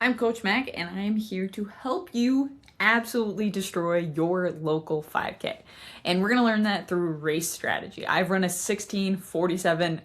I'm Coach Mac, and I am here to help you absolutely destroy your local 5K. And we're going to learn that through race strategy. I've run a 16:47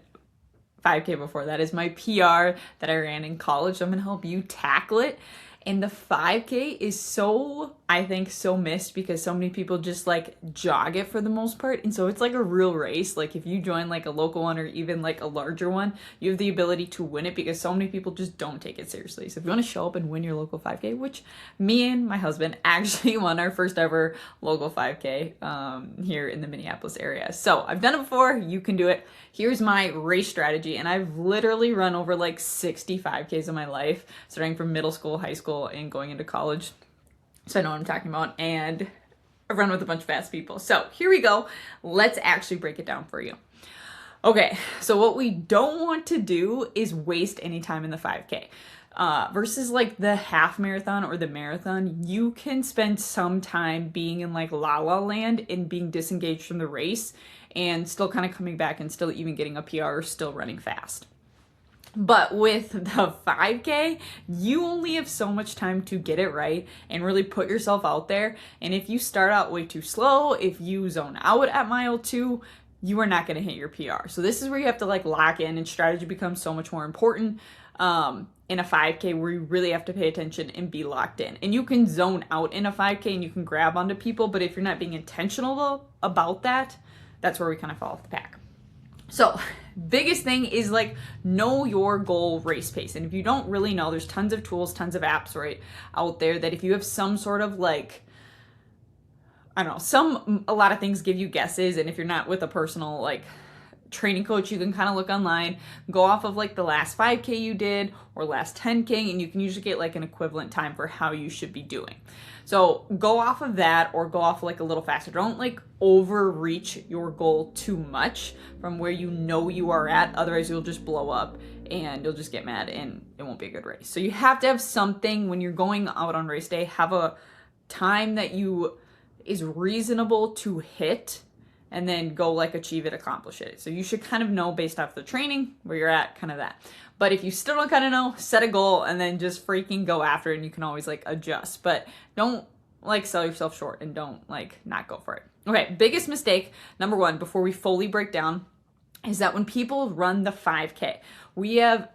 5K before. That is my PR that I ran in college. So I'm going to help you tackle it. And the 5K is so, I think, so missed because so many people just like jog it for the most part. And so it's like a real race. Like if you join like a local one or even like a larger one, you have the ability to win it because so many people just don't take it seriously. So if you want to show up and win your local 5K, which me and my husband actually won our first ever local 5K here in the Minneapolis area. So I've done it before. You can do it. Here's my race strategy. And I've literally run over like 65Ks in my life, starting from middle school, high school, and going into college. So I know what I'm talking about. And I've run with a bunch of fast people. So here we go. Let's actually break it down for you. Okay, so what we don't want to do is waste any time in the 5K. Versus like the half marathon or the marathon, you can spend some time being in like la la land and being disengaged from the race and still kind of coming back and still even getting a PR or still running fast. But with the 5K, you only have so much time to get it right and really put yourself out there. And if you start out way too slow, if you zone out at mile 2, you are not going to hit your PR. So this is where you have to like lock in, and strategy becomes so much more important in a 5K, where you really have to pay attention and be locked in. And you can zone out in a 5K and you can grab onto people, but if you're not being intentional about that, that's where we kind of fall off the pack. So biggest thing is like know your goal race pace. And if you don't really know, there's tons of tools, tons of apps right out there that if you have some sort of like, I don't know, a lot of things give you guesses. And if you're not with a personal like training coach, you can kind of look online, go off of like the last 5K you did or last 10K, and you can usually get like an equivalent time for how you should be doing. So go off of that or go off like a little faster. Don't like overreach your goal too much from where you know you are at. Otherwise you'll just blow up and you'll just get mad and it won't be a good race. So you have to have something when you're going out on race day, have a time that is reasonable to hit, and then go like achieve it, accomplish it. So you should kind of know based off the training where you're at, kind of that. But if you still don't kind of know, set a goal and then just freaking go after it, and you can always like adjust. But don't like sell yourself short and don't like not go for it. Okay, biggest mistake, number 1, before we fully break down, is that when people run the 5K,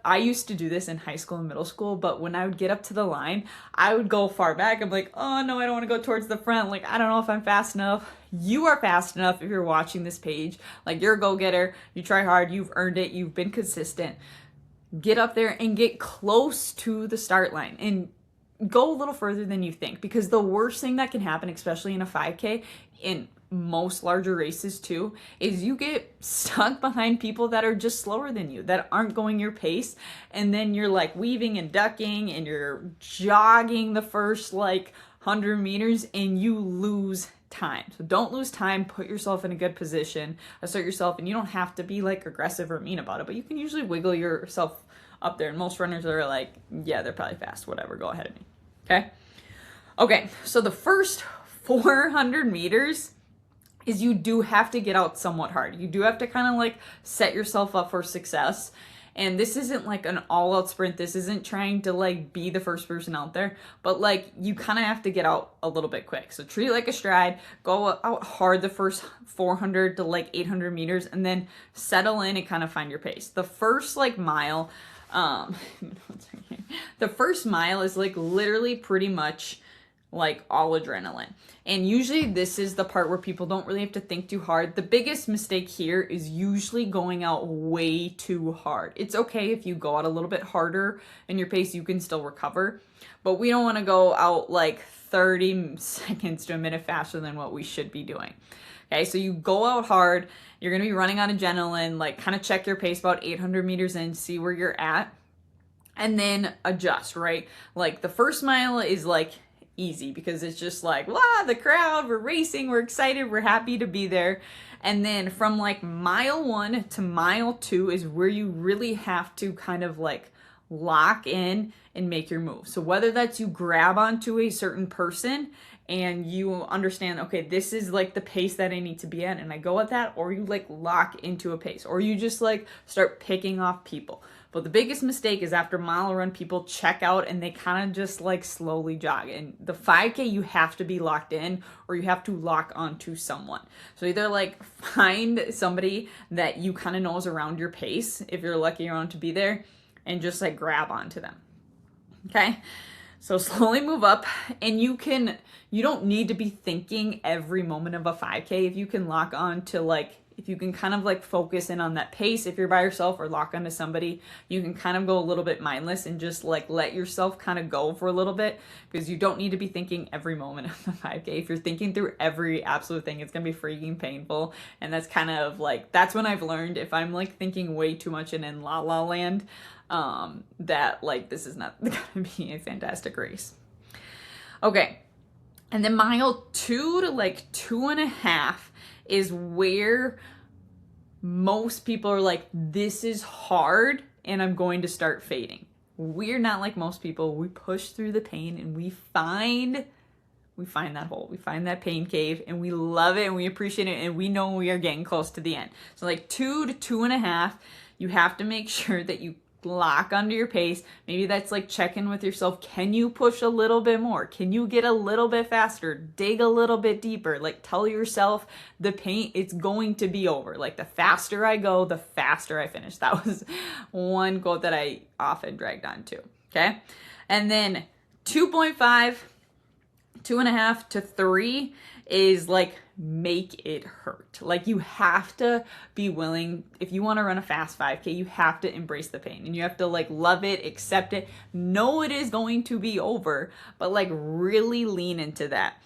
I used to do this in high school and middle school, but when I would get up to the line, I would go far back. I'm like, oh no, I don't want to go towards the front. Like, I don't know if I'm fast enough. You are fast enough if you're watching this page. Like, you're a go-getter. You try hard. You've earned it. You've been consistent. Get up there and get close to the start line and go a little further than you think, because the worst thing that can happen, especially in a 5K, in most larger races too, is you get stuck behind people that are just slower than you, that aren't going your pace, and then you're like weaving and ducking and you're jogging the first like 100 meters and you lose time. So don't lose time. Put yourself in a good position, assert yourself, and you don't have to be like aggressive or mean about it, but you can usually wiggle yourself up there. And most runners are like, yeah, they're probably fast, whatever, go ahead of me. Okay, so the first 400 meters is you do have to get out somewhat hard. You do have to kind of like set yourself up for success. And this isn't like an all-out sprint. This isn't trying to like be the first person out there, but like you kind of have to get out a little bit quick. So treat it like a stride, go out hard the first 400 to like 800 meters, and then settle in and kind of find your pace. The first like mile, the first mile is like literally pretty much like all adrenaline. And usually this is the part where people don't really have to think too hard. The biggest mistake here is usually going out way too hard. It's okay if you go out a little bit harder in your pace, you can still recover. But we don't want to go out like 30 seconds to a minute faster than what we should be doing. Okay, so you go out hard, you're going to be running on adrenaline, like kind of check your pace about 800 meters in, see where you're at, and then adjust, right? Like the first mile is like easy because it's just like, wow, the crowd, we're racing, we're excited, we're happy to be there. And then from like mile 1 to mile 2 is where you really have to kind of like lock in and make your move. So whether that's you grab onto a certain person and you understand, okay, this is like the pace that I need to be at, and I go at that, or you like lock into a pace, or you just like start picking off people. But the biggest mistake is after mile run, people check out and they kind of just like slowly jog. And the 5K, you have to be locked in or you have to lock onto someone. So either like find somebody that you kind of know is around your pace, if you're lucky around to be there, and just like grab onto them. Okay. So slowly move up, and you don't need to be thinking every moment of a 5K. If you can lock on to like, if you can kind of like focus in on that pace, if you're by yourself or lock onto somebody, you can kind of go a little bit mindless and just like let yourself kind of go for a little bit, because you don't need to be thinking every moment of the 5K. If you're thinking through every absolute thing, it's going to be freaking painful. And that's kind of like, that's when I've learned if I'm like thinking way too much and in la la land, that like this is not gonna be a fantastic race. Okay, and then mile 2 to like 2.5 is where most people are like, this is hard and I'm going to start fading. We're not like most people. We push through the pain and we find that hole, we find that pain cave, and we love it and we appreciate it, and we know we are getting close to the end. So like 2 to 2.5, you have to make sure that you lock under your pace. Maybe that's like checking with yourself. Can you push a little bit more? Can you get a little bit faster? Dig a little bit deeper. Like tell yourself the pain, it's going to be over. Like the faster I go, the faster I finish. That was one quote that I often dragged on to. Okay. And then 2.5, 2.5 to 3 is like make it hurt. Like you have to be willing, if you want to run a fast 5K, you have to embrace the pain and you have to like love it, accept it, know it is going to be over, but like really lean into that.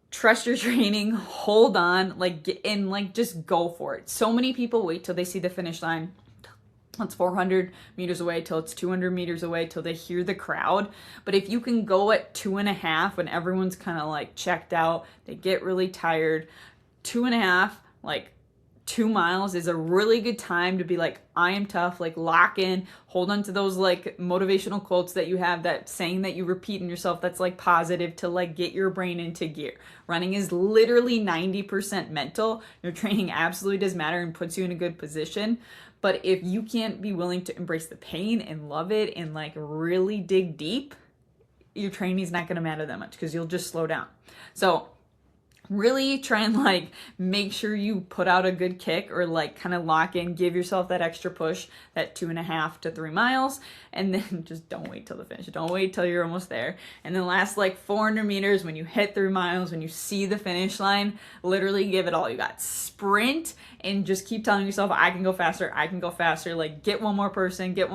Trust your training, hold on, like, and like just go for it. So many people wait till they see the finish line. It's 400 meters away, till it's 200 meters away, till they hear the crowd. But if you can go at 2.5 when everyone's kind of like checked out, they get really tired, 2.5, like 2 miles is a really good time to be like, I am tough, like lock in, hold on to those like motivational quotes that you have, that saying that you repeat in yourself that's like positive, to like get your brain into gear. Running is literally 90% mental. Your training absolutely does matter and puts you in a good position. But if you can't be willing to embrace the pain and love it and like really dig deep, your training is not going to matter that much because you'll just slow down. So really try and like make sure you put out a good kick or like kind of lock in, give yourself that extra push, that 2.5 to 3 miles, and then just don't wait till the finish. Don't wait till you're almost there. And then last like 400 meters, when you hit 3 miles, when you see the finish line, literally give it all you got. Sprint and just keep telling yourself, I can go faster, I can go faster. Like get one more person, get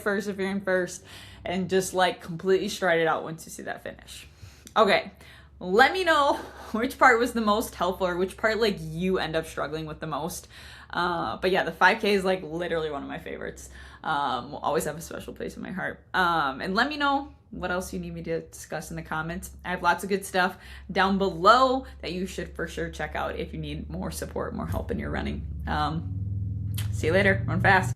first if you're in first, and just like completely stride it out once you see that finish. Okay. Let me know which part was the most helpful or which part like you end up struggling with the most. But yeah, the 5K is like literally one of my favorites. Will always have a special place in my heart. And let me know what else you need me to discuss in the comments. I have lots of good stuff down below that you should for sure check out if you need more support, more help in your running. See you later. Run fast.